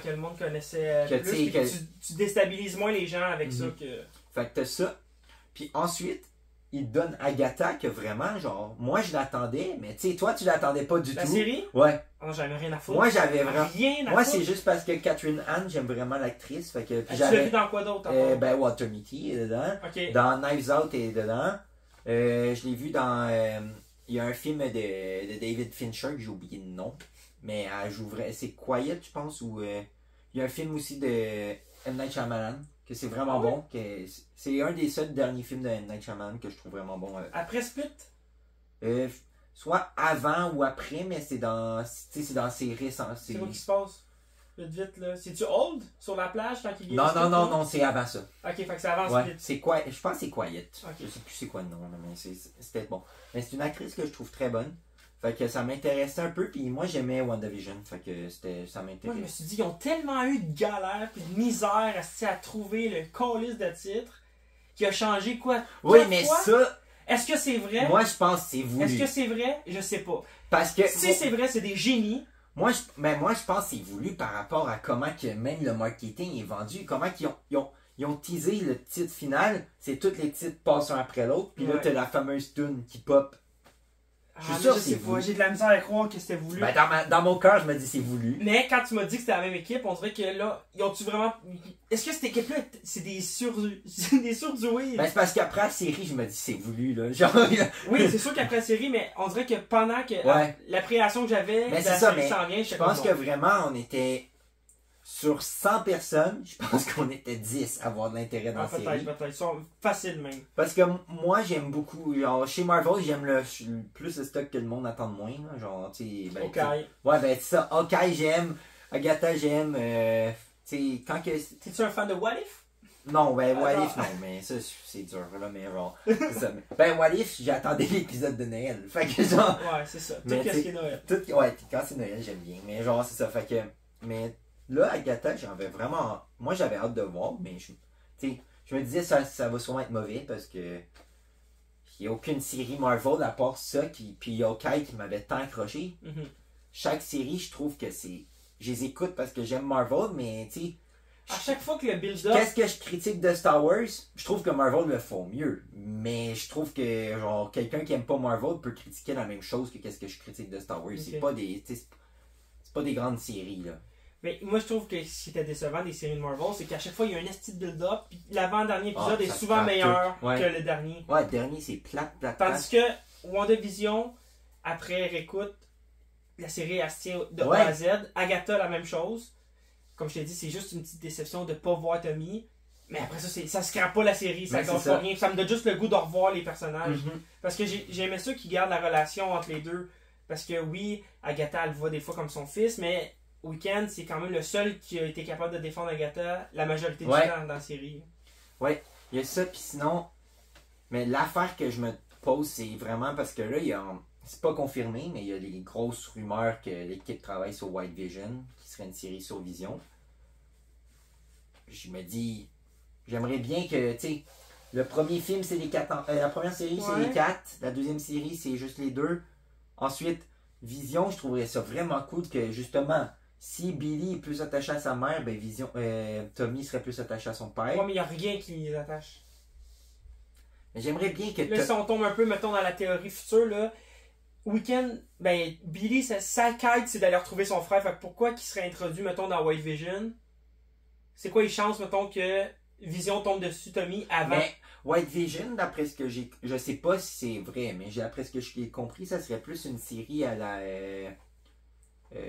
le monde connaissait Que, plus. tu sais, Puis que- tu déstabilises moins les gens avec ça Mhm. que. Fait que t'as ça. Puis ensuite, il te donne Agatha que vraiment, genre, moi je l'attendais, mais tu sais, toi tu l'attendais pas du La tout. série? Ouais. Oh, j'avais rien à foutre. Moi j'avais vraiment. Rien à Moi foutre. c'est juste parce que Catherine Anne, j'aime vraiment l'actrice. Fait que. Puis Tu l'as j'avais. vu dans quoi d'autre? Ben, Walter Mitty est dedans. Ok. Dans Knives Out est dedans. Je l'ai vu dans. Il y a un film de David Fincher que j'ai oublié le nom. Mais elle joue vrai. C'est Quiet, je pense. Ou il y a un film aussi de M. Night Shyamalan. Que c'est vraiment Ah ouais? bon. C'est un des seuls derniers films de M. Night Shyamalan que je trouve vraiment bon. Après Split? Soit avant ou après, mais c'est dans. Tu sais, c'est dans ses récents. C'est quoi qui se passe? Vite, vite, là. C'est-tu Old sur la plage quand il Non, Split, non, non, là? non, c'est avant ça. Ok, fait que ça avance Ouais, Split. c'est quoi? Je pense que c'est Quiet. Ok. Je sais plus c'est quoi le nom, là, mais c'était bon. Mais c'est une actrice que je trouve très bonne. Fait que ça m'intéressait un peu, puis moi j'aimais WandaVision. Fait que ça Moi, je me m'intéressait. suis dit, ils ont tellement eu de galères puis de misère à trouver le calice de titre qui a changé quoi? Oui, quatre mais fois? ça, Est-ce que c'est vrai? moi je pense que c'est Est-ce voulu. que c'est vrai? Je sais pas. Parce que. Si c'est vrai, c'est des génies. Moi, je pense que c'est voulu par rapport à comment que même le marketing est vendu. Comment qu'ils ont teasé le titre final. C'est tous les titres passent un après l'autre. Puis là, Ouais. t'as la fameuse tune qui pop. Ah, suis mais sûr je que c'est sais pas, voulu. j'ai de la misère à croire que c'était voulu. Ben, dans mon cœur, je me dis c'est voulu. Mais quand tu m'as dit que c'était la même équipe, on dirait que là, ils ont-tu vraiment. Est-ce que cette équipe-là, c'est des c'est des surdoués? Ben, c'est parce qu'après la série, je me dis c'est voulu, là. Genre, Oui, c'est sûr qu'après la série, mais on dirait que pendant que Ouais. l'appréhension que j'avais, Mais de c'est la ça, série mais s'en vient, je pense que vraiment, on était sur 100 personnes, je pense qu'on était 10 à avoir de l'intérêt dans la série. peut-être. Ils sont faciles même. Parce que moi, j'aime beaucoup, genre, chez Marvel, j'aime plus le stock que le monde attend de moins, là. Genre, tu sais, ben, Ok. tu sais, ouais, ben, c'est ça. Hawkeye, j'aime. Agatha, j'aime. Tu sais, quand que. T'es-tu un fan de What If? Non, ben, What Ah, If, non, mais ça, c'est dur, là, mais genre. c'est ça. Ben, What If, j'attendais l'épisode de Noël. Fait que, genre. Ouais, c'est ça. Tout Mais qu'est-ce t'sais- qui est Noël. Ouais, quand c'est Noël, j'aime bien. Mais genre, c'est ça. Fait que. Mais là, Agatha, j'avais vraiment. Moi, j'avais hâte de voir, mais tu sais, je me disais, ça va sûrement être mauvais parce que. Il n'y a aucune série Marvel à part ça, puis Hawkeye qui m'avait tant accroché. Mhm. Chaque série, je trouve que c'est. Je les écoute parce que j'aime Marvel, mais tu sais. À chaque fois que le build-up. Qu'est-ce que je critique de Star Wars? Je trouve que Marvel le font mieux. Mais je trouve que genre quelqu'un qui aime pas Marvel peut critiquer la même chose que qu'est-ce que je critique de Star Wars. Ok. C'est pas des. Tu sais, c'est pas des grandes séries là. Mais moi, je trouve que ce qui était décevant des séries de Marvel, c'est qu'à chaque fois, il y a un esti de build-up, puis l'avant-dernier épisode Ah, est ça souvent scrape meilleur tout. Ouais. que le dernier. Ouais, le dernier c'est plate. Tandis que WandaVision, après réécoute, la série elle se tient de Ouais. A à Z. Agatha, la même chose. Comme je t'ai dit, c'est juste une petite déception de ne pas voir Tommy. Mais après ça, ça scrape pas la série, ça Ben, c'est gâche ça. pas rien. Ça me donne juste le goût de revoir les personnages. Mhm. Parce que j'aimais ça qu'ils gardent la relation entre les deux. Parce que oui, Agatha, elle le voit des fois comme son fils, mais Weekend, c'est quand même le seul qui a été capable de défendre Agatha la majorité du Ouais. temps dans la série. Il y a ça, puis sinon. Mais l'affaire que je me pose, c'est vraiment parce que là, c'est pas confirmé, mais il y a des grosses rumeurs que l'équipe travaille sur White Vision, qui serait une série sur Vision. Je me dis, j'aimerais bien que, tu sais, le premier film, c'est les 4 la première série, c'est Ouais. les 4. La deuxième série, c'est juste les 2. Ensuite, Vision, je trouverais ça vraiment cool que, justement, si Billy est plus attaché à sa mère, ben Tommy serait plus attaché à son père. Ouais, mais il n'y a rien qui les attache. Mais j'aimerais bien que... Là, si on tombe un peu, mettons, dans la théorie future, là, Weekend, ben, Billy, sa quête, c'est d'aller retrouver son frère. Fait que pourquoi qu'il serait introduit, mettons, dans White Vision? C'est quoi les chances, mettons, que Vision tombe dessus Tommy avant? Mais White Vision, d'après ce que j'ai... Je sais pas si c'est vrai, mais d'après ce que j'ai compris, ça serait plus une série à la... tu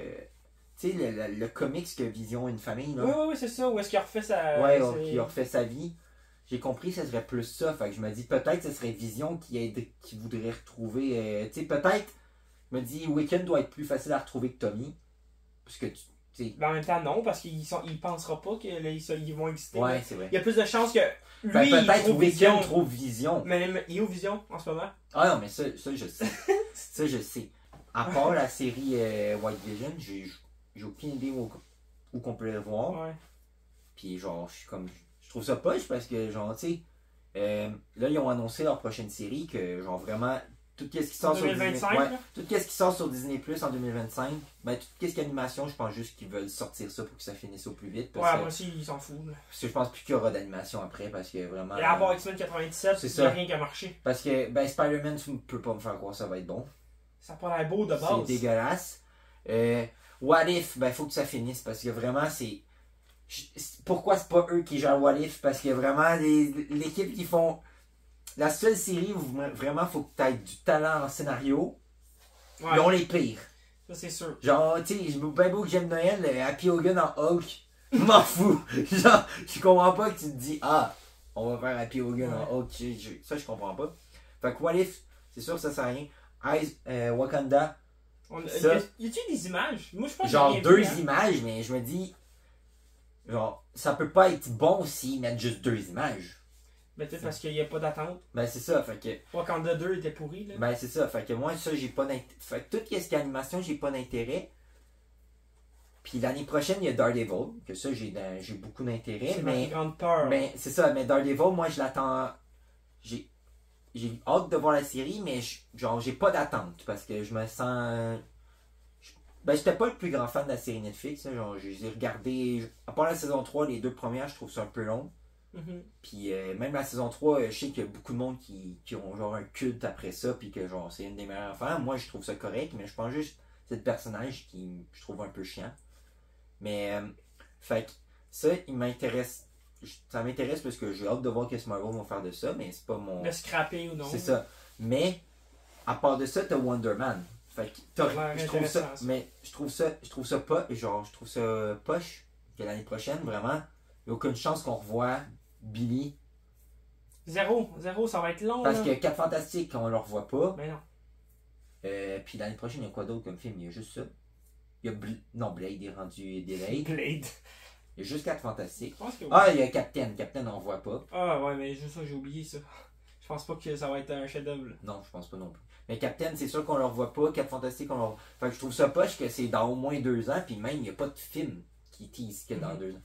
sais, le comics que Vision a une famille, là. Oui, c'est ça. Où est-ce qu'il a refait sa... Ouais, qui a refait sa vie. J'ai compris que ça serait plus ça. Fait que je me dis, peut-être que ce serait Vision qui voudrait retrouver... tu sais, peut-être... Je me dis, Wiccan doit être plus facile à retrouver que Tommy. Parce que, tu sais... Ben, en même temps, non, parce qu'il pensera pas qu'ils vont exister. Ouais, c'est vrai. Il y a plus de chances que lui, Ben, il peut-être trouve Wiccan Vision. trouve Vision. Mais il est où Vision, en ce moment? Ah non, mais ça je sais. Ça, je sais. À part la série White Vision, j'ai aucune idée où qu'on peut le voir. Ouais. Puis genre, je trouve ça poche parce que genre, tu sais, là, ils ont annoncé leur prochaine série que genre vraiment, tout ce qui sort 2025, sur Disney, là? tout ce qui sort sur Disney Plus en 2025, ben tout ce qui est animation, je pense juste qu'ils veulent sortir ça pour que ça finisse au plus vite. Parce Ouais, que, moi aussi, ils s'en foutent. parce que je pense plus qu'il y aura d'animation après parce que vraiment. Et à part X-Men 97, c'est il n'y a ça. rien qui a marché. Parce que ben Spider-Man, tu ne peux pas me faire croire que ça va être bon. Ça n'a pas l'air beau de base. C'est dégueulasse. What If, ben faut que ça finisse parce que vraiment c'est. Pourquoi c'est pas eux qui gèrent What If? Parce que vraiment l'équipe qui font. La seule série où vraiment faut que tu aies du talent en scénario, Ouais, ils ont les pires. ça c'est sûr. Genre, tu sais, ben beau que j'aime Noël, Happy Hogan en Hulk, je m'en fous. Genre, je comprends pas que tu te dis, ah, on va faire Happy Hogan en Hulk. Ça, je comprends pas. Fait que What If, c'est sûr que ça sert à rien. Wakanda, ça, Y a-tu des images? Moi, je pense que genre j'ai rien deux vu, hein. images, mais je me dis, genre, ça peut pas être bon s'ils mettent juste deux images. Ben, peut-être parce qu'il n'y a pas d'attente. Ben, c'est ça, fait que. Wakanda 2 était pourri, là. Ben, c'est ça, fait que moi, ça, j'ai pas d'intérêt. Fait que tout ce qui est animation, j'ai pas d'intérêt. Puis l'année prochaine, il y a Daredevil, que ça, j'ai beaucoup d'intérêt. C'est ma Mais, plus grande peur. mais c'est ça, mais Daredevil, moi, je l'attends. J'ai hâte de voir la série, mais genre, j'ai pas d'attente parce que je me sens. Ben, j'étais pas le plus grand fan de la série Netflix. Là, genre, je les ai regardées. À part la saison 3, les deux premières, je trouve ça un peu long. Mhm. Puis même la saison 3, je sais qu'il y a beaucoup de monde qui ont genre un culte après ça, puis que genre c'est une des meilleures affaires. Moi, je trouve ça correct, mais je pense juste que c'est le personnage qui je trouve un peu chiant. Mais, fait que ça, il m'intéresse. Ça m'intéresse parce que j'ai hâte de voir qu'est-ce que Marvel vont faire de ça, mais c'est pas mon. Le scraper ou non. C'est ça. Mais, à part de ça, t'as Wonder Man. Fait que je trouve ça. Mais je trouve ça pas. Genre, je trouve ça poche que l'année prochaine, vraiment, il n'y a aucune chance qu'on revoie Billy. Zéro, ça va être long. Parce là. que 4 Fantastiques, on le revoit pas. Mais non. Puis l'année prochaine, il y a quoi d'autre comme film? Il y a juste ça. Il y a non, Blade est rendu delayed. Blade. Il y a juste 4 Fantastiques. Je pense que oui. Ah, il y a Captain. Captain, on le voit pas. Ah ouais, mais juste ça, j'ai oublié ça. Je pense pas que ça va être un chef-d'œuvre. Non, je pense pas non plus. Mais Captain, c'est sûr qu'on le revoit pas. 4 Fantastiques, on le revoit. Fait que je trouve ça poche que c'est dans au moins 2 ans. Puis même, il n'y a pas de film qui tease que dans 2 ans.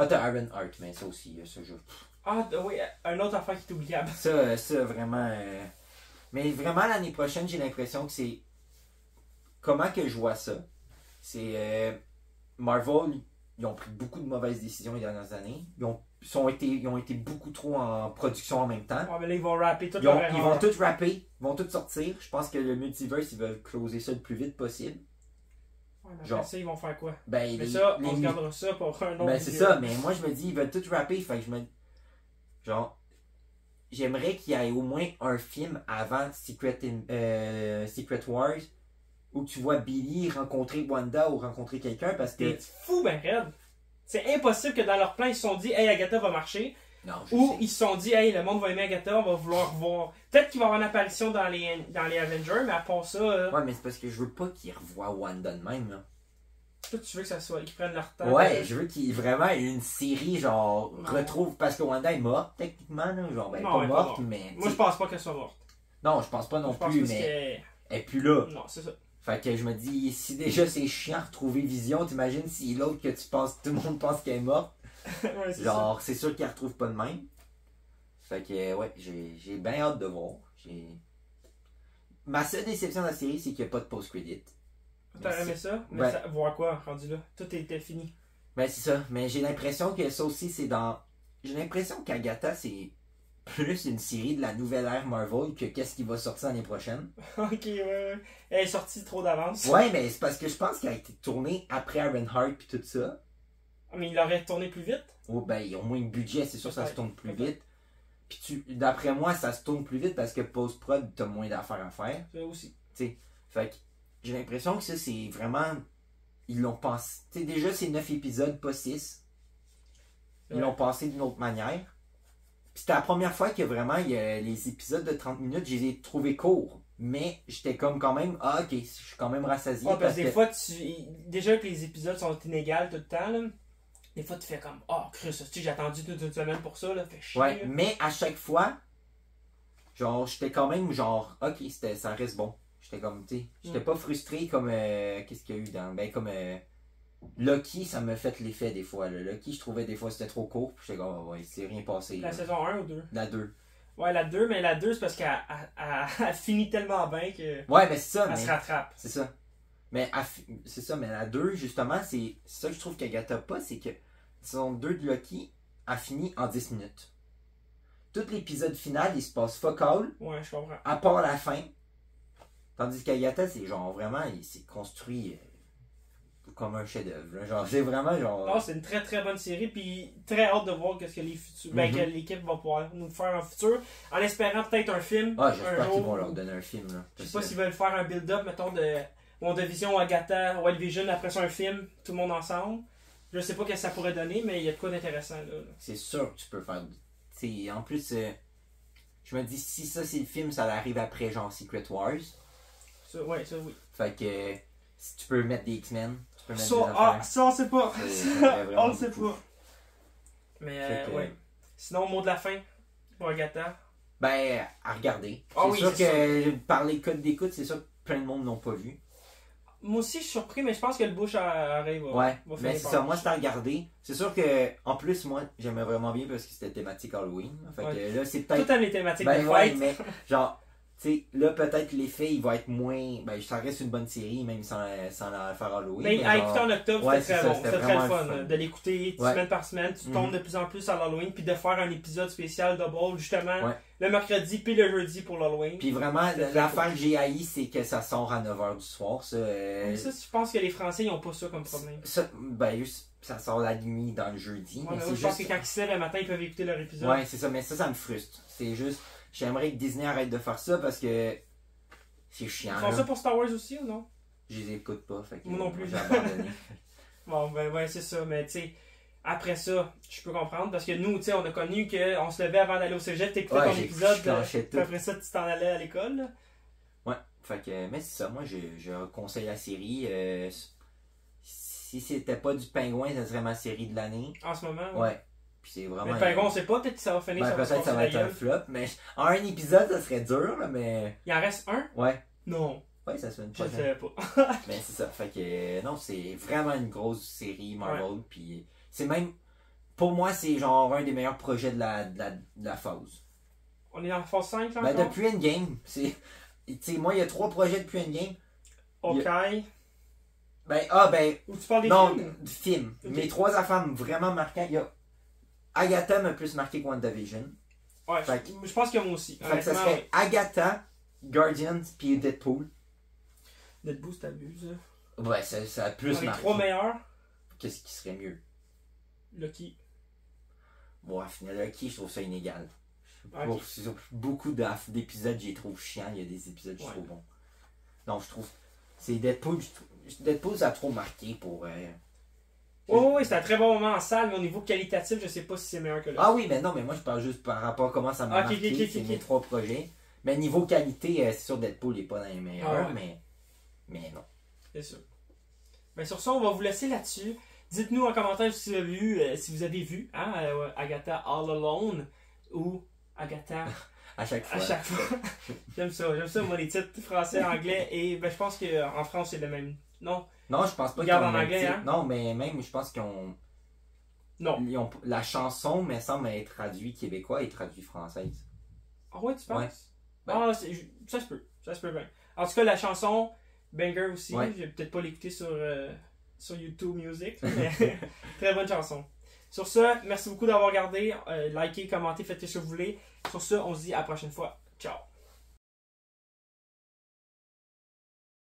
Ah, t'as Iron Heart, mais ça aussi, ce jeu. Ah oui, un autre affaire qui est oubliable. Ça vraiment. Mais vraiment, l'année prochaine, j'ai l'impression que c'est. Comment que je vois ça? C'est. Marvel, ils ont pris beaucoup de mauvaises décisions les dernières années. Ils ont été beaucoup trop en production en même temps. Ouais, mais là, ils vont rapper tout Ils vont tout rapper, ils vont tout sortir. Je pense que le multiverse, ils veulent closer ça le plus vite possible. Ouais, mais Genre. après ça, ils vont faire quoi? Ben, Mais ça, on regardera ça pour un autre. Ben, c'est ça, mais moi, je me dis, ils veulent tout rapper. Fait que je me. Genre. J'aimerais qu'il y ait au moins un film avant Secret Wars où tu vois Billy rencontrer Wanda ou rencontrer quelqu'un parce que. T'es fou, ben raide. C'est impossible que dans leur plan, ils se sont dit, hey, Agatha va marcher. Non, Ou ils se sont dit, hey, le monde va aimer Agatha, on va vouloir voir. Peut-être qu'il va y avoir une apparition dans les Avengers, mais à part ça. Ouais, mais c'est parce que je veux pas qu'ils revoient Wanda de même, là. Toi, tu veux que ça soit. Qu'ils prennent leur temps. Ouais, je veux qu'il vraiment une série, genre, retrouve. Parce que Wanda est morte, techniquement, là. Genre, ben, Non, pas elle est pas morte, morte. mais. Moi, je pense pas qu'elle soit morte. Non, je pense pas non Je pense plus, que mais. Elle est plus là. Non, c'est ça. Fait que je me dis, si déjà c'est chiant de retrouver Vision, t'imagines si l'autre que tu penses, tout le monde pense qu'elle est morte. Ouais, c'est Genre, c'est sûr qu'elle retrouve pas de même. Fait que, ouais, j'ai bien hâte de voir. Ma seule déception de la série, c'est qu'il n'y a pas de post-credit. T'as aimé ça? Mais Ouais. ça, voir quoi, rendu là? Tout était fini. Ben, c'est ça. Mais j'ai l'impression que ça aussi, c'est dans. J'ai l'impression qu'Agatha, c'est plus une série de la nouvelle ère Marvel que qu'est-ce qui va sortir l'année prochaine. Ok, ouais. Elle est sortie trop d'avance. Ouais, mais c'est parce que je pense qu'elle a été tournée après Ironheart pis tout ça. Mais il l'aurait tourné plus vite. Oh, ben, ils ont moins de budget, c'est sûr que ça se tourne plus Peut-être. vite. Puis d'après moi, ça se tourne plus vite parce que post-prod, t'as moins d'affaires à faire. Ça aussi. T'sais, fait que j'ai l'impression que ça, c'est vraiment. Ils l'ont pensé. Tu sais, déjà, c'est 9 épisodes, pas 6. Ils l'ont passé d'une autre manière. Puis c'était la première fois que vraiment, les épisodes de 30 minutes, je les ai trouvés courts. Mais j'étais comme quand même, ah ok, je suis quand même rassasié. Ouais, parce que des fois, déjà que les épisodes sont inégales tout le temps, là, des fois tu fais comme, oh, Chris, j'ai attendu toute une semaine pour ça, là, fait chier. Ouais, mais à chaque fois, genre, j'étais quand même genre, ok, ça reste bon. J'étais comme, tu sais, j'étais pas frustré comme, qu'est-ce qu'il y a eu dans, ben comme, Loki, ça m'a fait l'effet des fois. Là. Loki, je trouvais des fois c'était trop court, puis j'étais comme, oh, ouais, c'est rien passé. La là. saison 1 ou 2? La 2. Ouais, la 2, mais la 2, c'est parce qu'elle finit tellement bien que. Ouais, mais c'est ça. Elle se rattrape. C'est ça. Mais c'est ça, mais la 2, justement, c'est ça que je trouve qu'Agatha pas, c'est que saison 2 de Loki a fini en 10 minutes. Tout l'épisode final, il se passe fuck all, Ouais, je comprends. à part la fin. Tandis qu'Agatha, c'est genre vraiment, il s'est construit comme un chef-d'œuvre. Genre, c'est vraiment genre. Non, c'est une très très bonne série, puis très hâte de voir qu'est-ce que les futurs, ben, que l'équipe va pouvoir nous faire en futur, en espérant peut-être un film. Ah, j'espère un jour, qu'ils vont leur donner un film. Là, je sais pas s'ils veulent faire un build-up, mettons, de WandaVision, Agatha, Wild Vision, après ça un film, tout le monde ensemble. Je sais pas ce que ça pourrait donner, mais il y a de quoi d'intéressant là. C'est sûr que tu peux faire. T'sais, en plus, je me dis, si ça c'est le film, ça arrive après genre Secret Wars. Ça, ouais, ça oui. Fait que si tu peux mettre des X-Men, tu peux mettre Ça, des affaires. ça on sait pas. On le sait beaucoup. pas. Mais Fait que, ouais. Sinon, mot de la fin pour Agatha. Ben, à regarder. Ah C'est oui, sûr c'est que par les codes d'écoute, c'est sûr que plein de monde n'ont pas vu. Moi aussi, je suis surpris, mais je pense que le bouche arrive. Ouais, mais c'est ça, moi c'était à regarder. C'est sûr que, en plus, moi, j'aimais vraiment bien parce que c'était thématique Halloween. Fait que là, c'est peut-être. Tout à mes thématiques Ben de ouais, fête. mais genre, tu sais, là, peut-être l'effet, il va être moins. Ben, ça reste une bonne série, même sans la faire Halloween. Mais à écouter en octobre, ouais, c'était très ça, bon. c'était C'était très le vraiment fun. le fun. De l'écouter semaine par semaine. Tu tombes de plus en plus à l'Halloween. Puis de faire un épisode spécial double, justement, le mercredi puis le jeudi pour l'Halloween. Puis vraiment, l'affaire que j'ai haï, c'est que ça sort à 9h du soir. Ça, Mais ça, je pense que les Français, ils ont pas ça comme problème. Ben, ça sort la nuit dans le jeudi. Ouais, mais mais c'est moi, je pense juste. que quand ils se lèvent le matin, ils peuvent écouter leur épisode. Ouais, c'est ça, mais ça me frustre. C'est juste. J'aimerais que Disney arrête de faire ça parce que. C'est chiant. Ils font là. ça pour Star Wars aussi ou non? Je les écoute pas. Fait que, Moi non plus. J'ai abandonné. Bon, ben ouais, c'est ça. Mais tu sais, après ça, je peux comprendre. Parce que nous, tu sais, on a connu qu'on se levait avant d'aller au cégep, t'écoutais ton épisode. Puis après ça, tu t'en allais à l'école. Là. Ouais, fait que, mais c'est ça. Moi, je conseille la série. Si c'était pas du Pingouin, ça serait ma série de l'année. En ce moment, ouais. Puis c'est vraiment. Mais le Pingouin, on sait pas. Peut-être que ça va finir. Ben, peut-être que ça va être un flop. Mais en un épisode, ça serait dur, là, mais. Il en reste un? Ouais. Non. Ouais, ça se fait une Je ne prochaine. savais pas. Mais c'est ça. Fait que, non, c'est vraiment une grosse série Marvel. Puis c'est même. Pour moi, c'est genre un des meilleurs projets de la phase. On est dans la phase 5 là Ben, encore? depuis Endgame, c'est. Tu sais, moi, il y a 3 projets depuis Endgame. Ok. Ou tu parles des non, films? du film. Okay. Mes 3 affaires vraiment marquantes, il y a. Agatha m'a plus marqué que WandaVision. Ouais, je pense que moi aussi. Fait que ça serait Agatha, Guardians, puis Deadpool. Deadpool, c'est abusé. Ouais, ça a plus marqué. Les marqué. 3 meilleurs? Qu'est-ce qui serait mieux? Lucky. Bon, finalement, Lucky, je trouve ça inégal. Okay. Sur beaucoup d'épisodes, j'ai trouve chiant. Il y a des épisodes que je trouve bons. Non, je trouve. C'est Deadpool. Deadpool, ça a trop marqué pour. Oui, c'est un très bon moment en salle, mais au niveau qualitatif, je sais pas si c'est meilleur que là. Ah oui, mais non, mais moi je parle juste par rapport à comment ça m'a marqué. C'est mes 3 projets. Mais niveau qualité, c'est sûr Deadpool n'est pas dans les meilleurs, mais non. C'est sûr. Ben, sur ça, on va vous laisser là-dessus. Dites-nous en commentaire si vous avez vu Agatha All Alone ou Agatha à chaque fois. À chaque fois. J'aime ça, moi, les titres français, anglais, et ben, je pense qu'en France, c'est le même. Non? Non, je pense pas qu'ils ont en anglais, hein? Non, mais même, je pense qu'ils ont... Non. La chanson, me semble être traduite québécois et traduite française. Ah ouais, tu penses? Ouais. Ah, ça se peut. Ça se peut bien. En tout cas, la chanson, Banger aussi, ouais. je vais peut-être pas l'écouter sur YouTube Music, mais très bonne chanson. Sur ce, merci beaucoup d'avoir regardé. Likez, commentez, faites ce que vous voulez. Sur ce, on se dit à la prochaine fois. Ciao!